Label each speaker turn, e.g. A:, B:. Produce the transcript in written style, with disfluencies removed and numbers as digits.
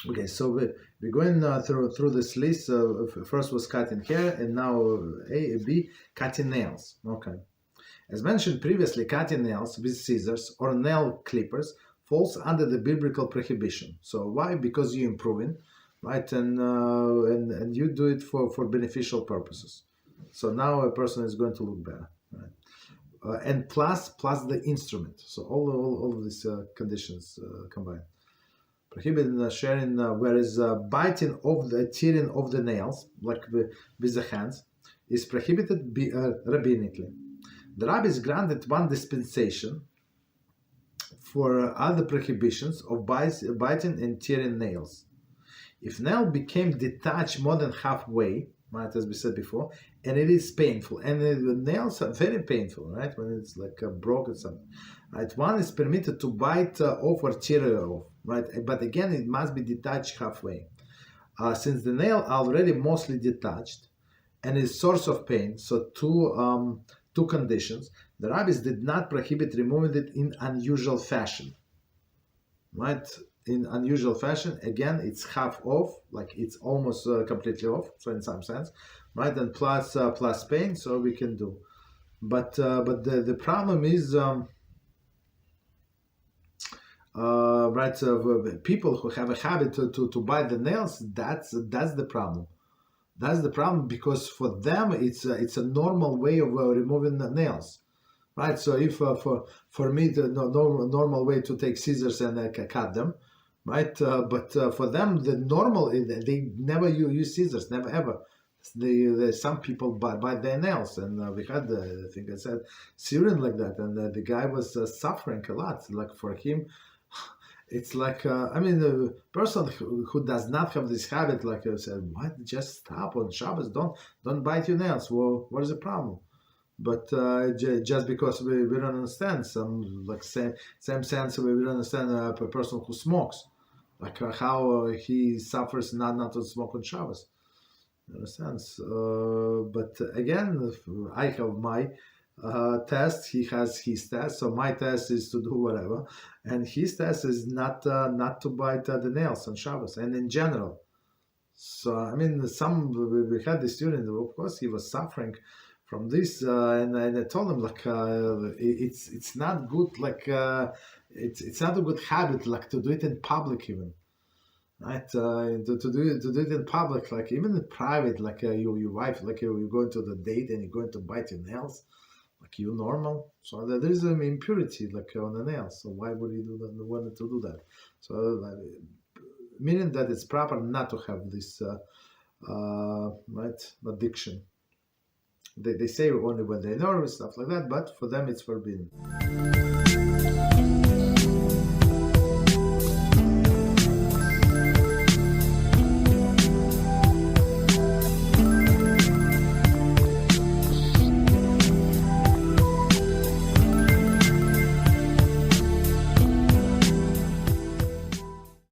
A: Okay, so we're going through this list. First was cutting hair, and now B, cutting nails. Okay. As mentioned previously, cutting nails with scissors or nail clippers falls under the biblical prohibition. So why? Because you're improving, right? And you do it for beneficial purposes. So now a person is going to look better, right? And plus the instrument. So all of these conditions combined. Prohibited sharing, whereas biting of the tearing of the nails, like with the hands, is prohibited rabbinically. The rabbis granted one dispensation for other prohibitions of biting and tearing nails. If nail became detached more than halfway, right, as we said before, and it is painful, and the nails are very painful, right, when it's like broken something, right, one is permitted to bite off or tear off, right, but again, it must be detached halfway. Since the nail already mostly detached and is source of pain, so two conditions, the rabbis did not prohibit removing it in unusual fashion, right? In unusual fashion, again, it's half off, like it's almost completely off, so in some sense, right? And plus pain, so we can do. But the problem is, right? People who have a habit to bite the nails, that's the problem. That's the problem, because for them it's a normal way of removing the nails, right? So if for me the normal way to take scissors and cut them, right? But for them the normal, they never use scissors, never ever. Some people bite their nails, and we had I think I said Shearing like that, and the guy was suffering a lot. Like for him, it's like I mean, the person who does not have this habit, like I said, what? Just stop on Shabbos. Don't bite your nails. Well, what is the problem? But just because we don't understand some, like same sense, we don't understand a person who smokes, like how he suffers not to smoke on Shabbos. You understand? But again, I have my test. He has his test. So my test is to do whatever, and his test is not to bite the nails on Shabbos and in general. So I mean, we had the student. Of course, he was suffering from this, and I told him like it's not good. Like it's not a good habit, like to do it in public even. Right, to do it in public, like even in private, like your wife, like you're going to the date and you're going to bite your nails, like you normal. So there is an impurity like on the nails. So why would you do that? Want to do that? So meaning that it's proper not to have this right addiction. They say only when they're nervous, stuff like that, but for them it's forbidden.